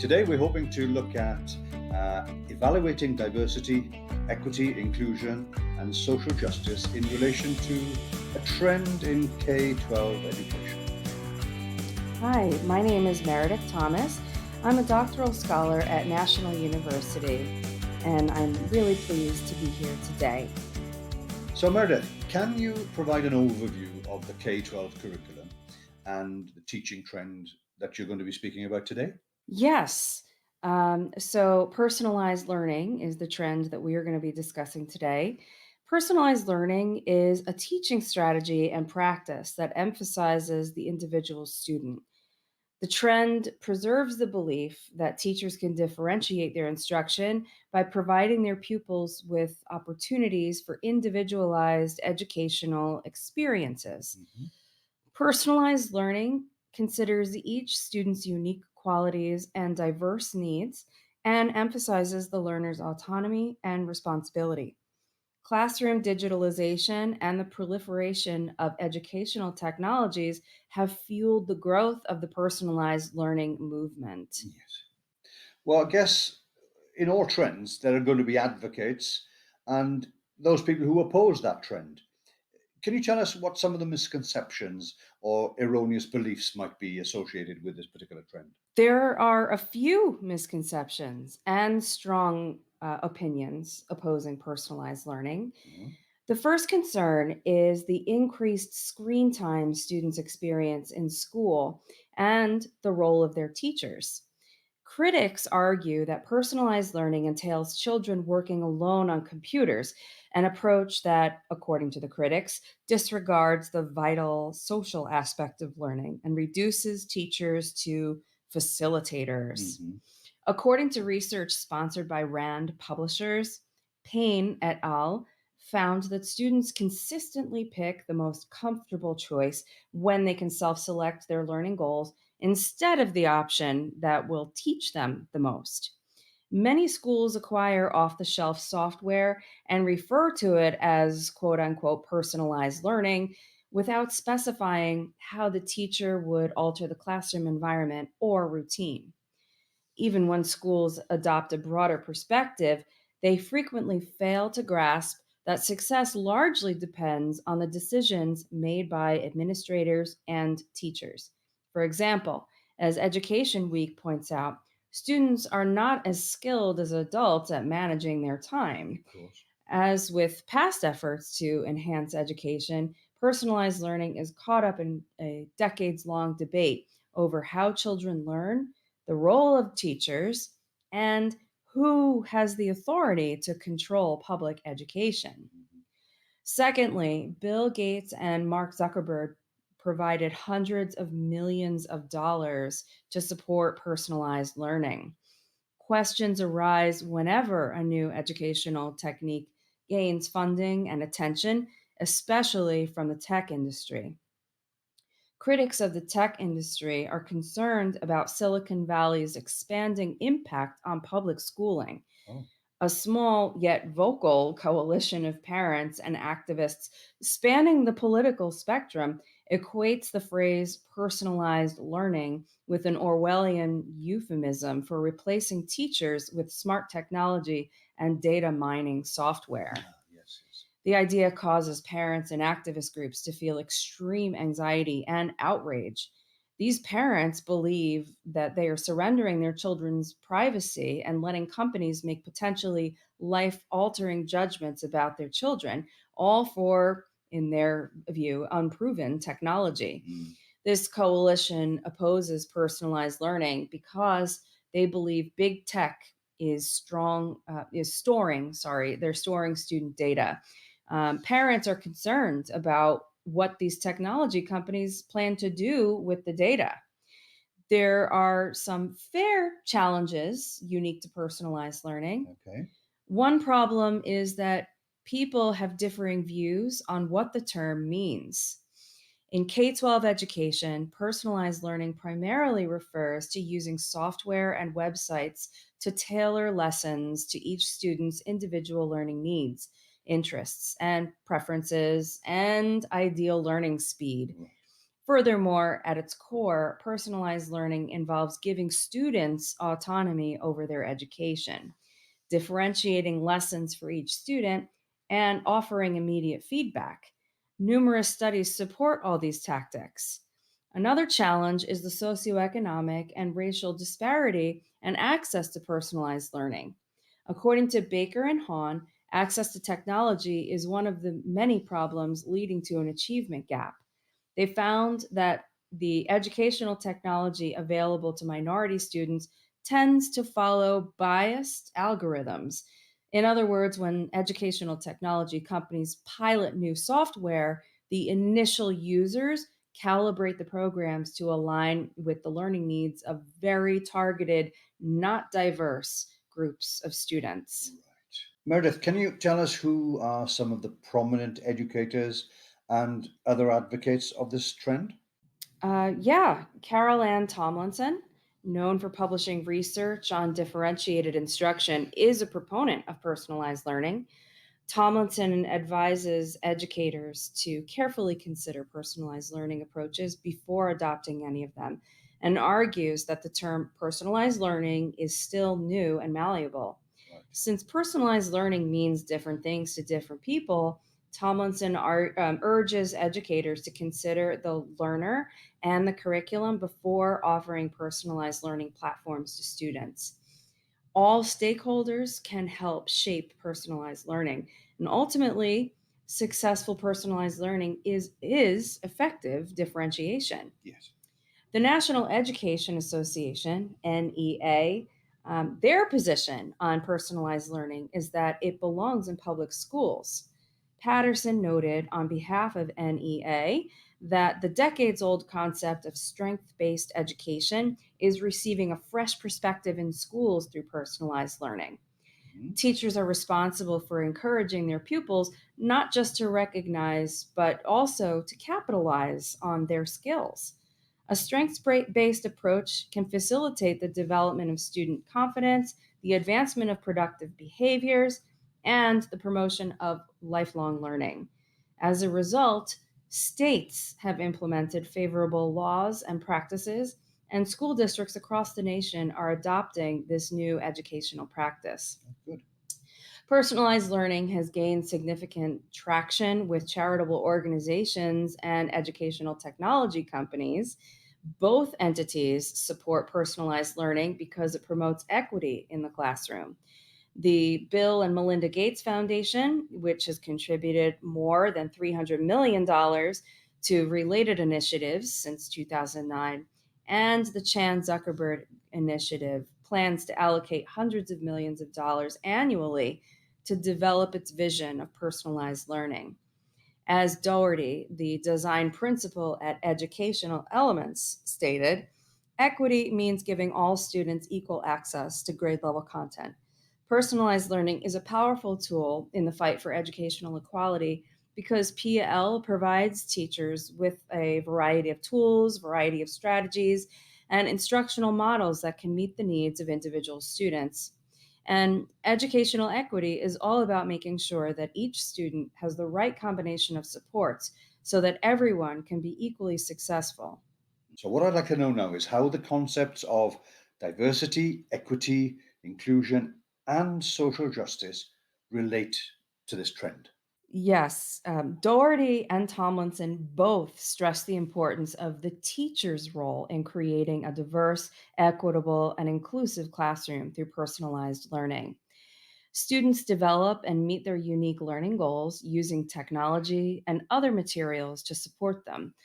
Today, we're hoping to look at evaluating diversity, equity, inclusion, and social justice in relation to a trend in K-12 education. Hi, my name is Meredith Thomas. I'm a doctoral scholar at National University, and I'm really pleased to be here today. So, Meredith, can you provide an overview of the K-12 curriculum and the teaching trend that you're going to be speaking about today? Yes, so personalized learning is the trend that we are going to be discussing today. Personalized learning is a teaching strategy and practice that emphasizes the individual student. The trend preserves the belief that teachers can differentiate their instruction by providing their pupils with opportunities for individualized educational experiences. Mhm. Personalized learning considers each student's unique qualities and diverse needs and emphasizes the learner's autonomy and responsibility. Classroom digitalization and the proliferation of educational technologies have fueled the growth of the personalized learning movement. Yes. Well, I guess in all trends, there are going to be advocates and those people who oppose that trend. Can you tell us what some of the misconceptions or erroneous beliefs might be associated with this particular trend? There are a few misconceptions and strong opinions opposing personalized learning. Mhm. The first concern is the increased screen time students experience in school and the role of their teachers. Critics argue that personalized learning entails children working alone on computers, an approach that, according to the critics, disregards the vital social aspect of learning and reduces teachers to facilitators. Mhm. According to research sponsored by RAND Publishers, Payne et al. Found that students consistently pick the most comfortable choice when they can self select their learning goals instead of the option that will teach them the most. Many schools acquire off the shelf software and refer to it as quote unquote personalized learning without specifying how the teacher would alter the classroom environment or routine. Even when schools adopt a broader perspective, they frequently fail to grasp that success largely depends on the decisions made by administrators and teachers. For example, as Education Week points out, students are not as skilled as adults at managing their time. Of course. As with past efforts to enhance education, personalized learning is caught up in a decades long debate over how children learn, the role of teachers, and who has the authority to control public education. Mhm. Secondly, Bill Gates and Mark Zuckerberg provided hundreds of millions of dollars to support personalized learning. Questions arise whenever a new educational technique gains funding and attention, especially from the tech industry. Critics of the tech industry are concerned about Silicon Valley's expanding impact on public schooling. Oh, A small yet vocal coalition of parents and activists spanning the political spectrum equates the phrase personalized learning with an Orwellian euphemism for replacing teachers with smart technology and data mining software. yes, yes. The idea causes parents and activist groups to feel extreme anxiety and outrage. These parents believe that they are surrendering their children's privacy and letting companies make potentially life altering judgments about their children, all for, in their view, unproven technology. Mm. This coalition opposes personalized learning because they believe big tech is storing, they're storing student data. Parents are concerned about what these technology companies plan to do with the data. There are some fair challenges unique to personalized learning. Okay. One problem is that people have differing views on what the term means. In K 12 education, personalized learning primarily refers to using software and websites to tailor lessons to each student's individual learning needs, interests, and preferences, and ideal learning speed. Right. Furthermore, at its core, personalized learning involves giving students autonomy over their education, differentiating lessons for each student, and offering immediate feedback. Numerous studies support all these tactics. Another challenge is the socioeconomic and racial disparity and access to personalized learning. According to Baker and Hahn, access to technology is one of the many problems leading to an achievement gap. They found that the educational technology available to minority students tends to follow biased algorithms. In other words, when educational technology companies pilot new software, the initial users calibrate the programs to align with the learning needs of very targeted, not diverse groups of students. Right. Meredith, can you tell us who are some of the prominent educators and other advocates of this trend? Yeah, Carol Ann Tomlinson, known for publishing research on differentiated instruction, is a proponent of personalized learning. Tomlinson advises educators to carefully consider personalized learning approaches before adopting any of them and argues that the term personalized learning is still new and malleable. Right. Since personalized learning means different things to different people, Tomlinson urges educators to consider the learner and the curriculum before offering personalized learning platforms to students. All stakeholders can help shape personalized learning. And ultimately, successful personalized learning is effective differentiation. Yes. The National Education Association, NEA, their position on personalized learning is that it belongs in public schools. Patterson noted on behalf of NEA that the decades old concept of strength based education is receiving a fresh perspective in schools through personalized learning. Mhm. Teachers are responsible for encouraging their pupils not just to recognize, but also to capitalize on their skills. A strengths based approach can facilitate the development of student confidence, the advancement of productive behaviors, and the promotion of lifelong learning. As a result, states have implemented favorable laws and practices, and school districts across the nation are adopting this new educational practice. Good. Personalized learning has gained significant traction with charitable organizations and educational technology companies. Both entities support personalized learning because it promotes equity in the classroom. The Bill and Melinda Gates Foundation, which has contributed more than $300 million to related initiatives since 2009, and the Chan Zuckerberg Initiative plans to allocate hundreds of millions of dollars annually to develop its vision of personalized learning. As Doherty, the design principal at Educational Elements, stated, equity means giving all students equal access to grade level content. Personalized learning is a powerful tool in the fight for educational equality because PL provides teachers with a variety of tools, variety of strategies, and instructional models that can meet the needs of individual students. And educational equity is all about making sure that each student has the right combination of supports so that everyone can be equally successful. So, what I'd like to know now is how the concepts of diversity, equity, inclusion, and social justice relate to this trend. Yes, Doherty and Tomlinson both stress the importance of the teacher's role in creating a diverse, equitable, and inclusive classroom through personalized learning. Students develop and meet their unique learning goals using technology and other materials to support them.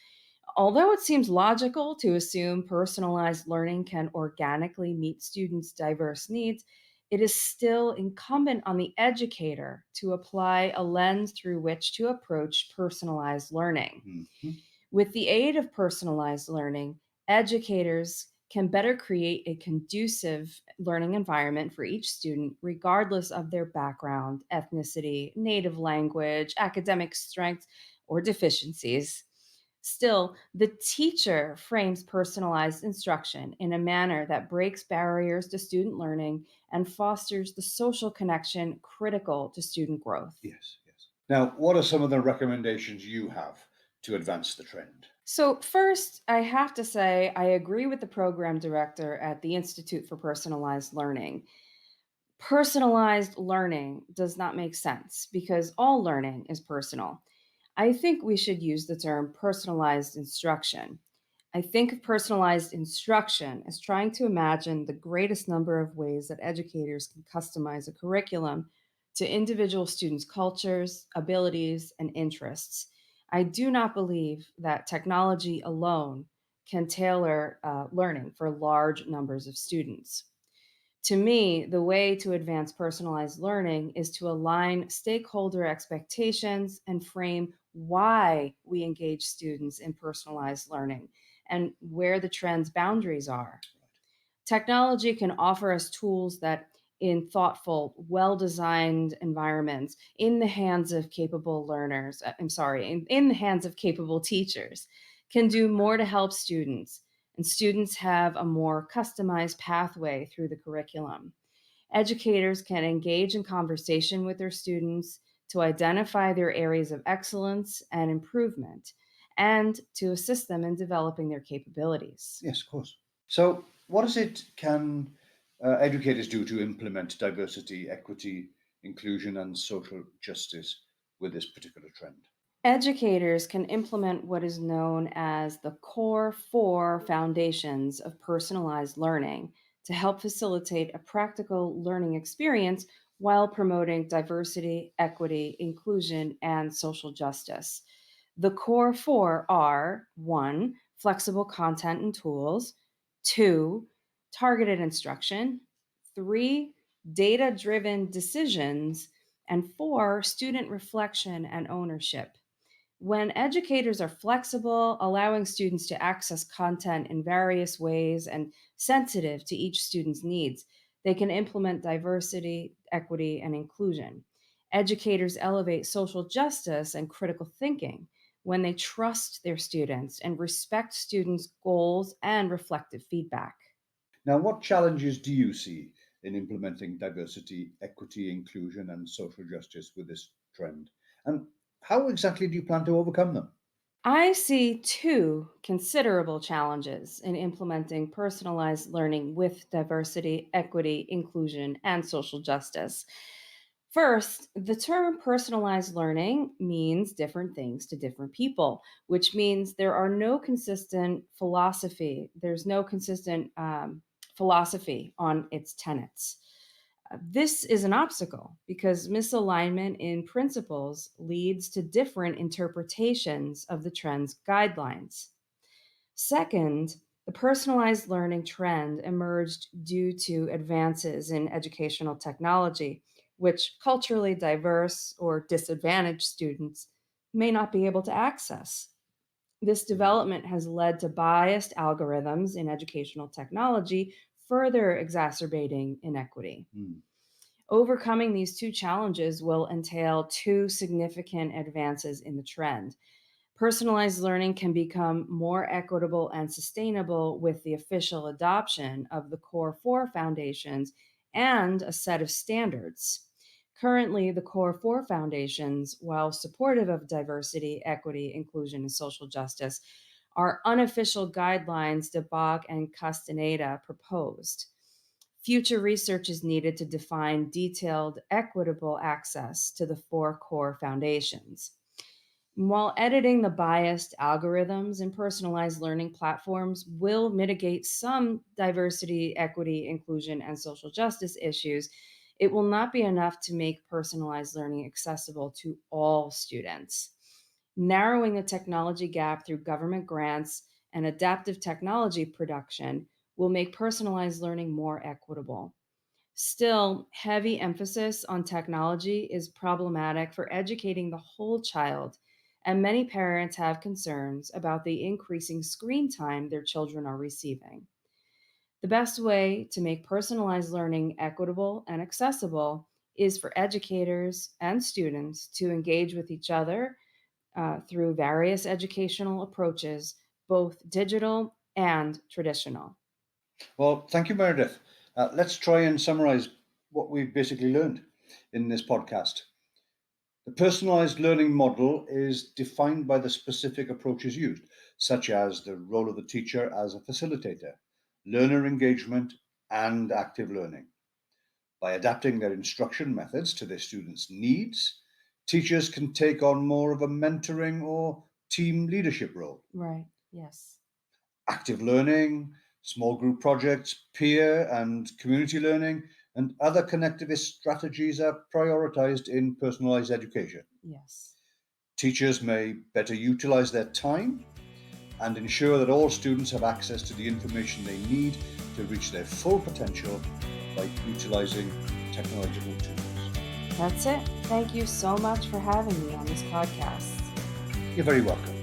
Although it seems logical to assume personalized learning can organically meet students' diverse needs, it is still incumbent on the educator to apply a lens through which to approach personalized learning. Mhm. With the aid of personalized learning, educators can better create a conducive learning environment for each student, regardless of their background, ethnicity, native language, academic strengths, or deficiencies. Still, the teacher frames personalized instruction in a manner that breaks barriers to student learning and fosters the social connection critical to student growth. Yes, yes. Now, what are some of the recommendations you have to advance the trend? So, first, I have to say I agree with the program director at the Institute for Personalized Learning. Personalized learning does not make sense because all learning is personal. I think we should use the term personalized instruction. I think of personalized instruction as trying to imagine the greatest number of ways that educators can customize a curriculum to individual students' cultures, abilities, and interests. I do not believe that technology alone can tailor learning for large numbers of students. To me, the way to advance personalized learning is to align stakeholder expectations and frame why we engage students in personalized learning and where the trend's boundaries are. Technology can offer us tools that, in thoughtful, well designed environments, in the hands of capable learners, I'm sorry, in the hands of capable teachers, can do more to help students. And students have a more customized pathway through the curriculum. Educators can engage in conversation with their students to identify their areas of excellence and improvement and to assist them in developing their capabilities. Yes, of course. So, what is it can educators do to implement diversity, equity, inclusion, and social justice with this particular trend? Educators can implement what is known as the core four foundations of personalized learning to help facilitate a practical learning experience while promoting diversity, equity, inclusion, and social justice. The core four are one, flexible content and tools, two, targeted instruction, three, data driven decisions, and four, student reflection and ownership. When educators are flexible, allowing students to access content in various ways and sensitive to each student's needs, they can implement diversity, equity, and inclusion. Educators elevate social justice and critical thinking when they trust their students and respect students' goals and reflective feedback. Now, what challenges do you see in implementing diversity, equity, inclusion, and social justice with this trend? And how exactly do you plan to overcome them? I see two considerable challenges in implementing personalized learning with diversity, equity, inclusion, and social justice. First, the term personalized learning means different things to different people, which means there are no consistent philosophy. There's no consistent philosophy on its tenets. This is an obstacle because misalignment in principles leads to different interpretations of the trend's guidelines. Second, the personalized learning trend emerged due to advances in educational technology, which culturally diverse or disadvantaged students may not be able to access. This Mm, development has led to biased algorithms in educational technology, further exacerbating inequity. mm. Overcoming these two challenges will entail two significant advances in the trend. Personalized learning can become more equitable and sustainable with the official adoption of the Core 4 foundations and a set of standards. Currently, the Core 4 foundations, while supportive of diversity, equity, inclusion, and social justice, are unofficial guidelines DeBach and Castaneda proposed. Future research is needed to define detailed, equitable access to the four core foundations. While editing the biased algorithms and personalized learning platforms will mitigate some diversity, equity, inclusion, and social justice issues, it will not be enough to make personalized learning accessible to all students. Narrowing the technology gap through government grants and adaptive technology production will make personalized learning more equitable. Still, heavy emphasis on technology is problematic for educating the whole child, and many parents have concerns about the increasing screen time their children are receiving. The best way to make personalized learning equitable and accessible is for educators and students to engage with each other through various educational approaches, both digital and traditional. Well, thank you, Meredith. Let's try and summarize what we've basically learned in this podcast. The personalized learning model is defined by the specific approaches used. such as the role of the teacher as a facilitator, learner engagement, and active learning. By adapting their instruction methods to their students' needs, teachers can take on more of a mentoring or team leadership role. Right. Yes. Active learning, small group projects, peer and community learning, and other connectivist strategies are prioritized in personalized education. Yes. Teachers may better utilize their time and ensure that all students have access to the information they need to reach their full potential by utilizing technological tools. That's it. Thank you so much for having me on this podcast. You're very welcome.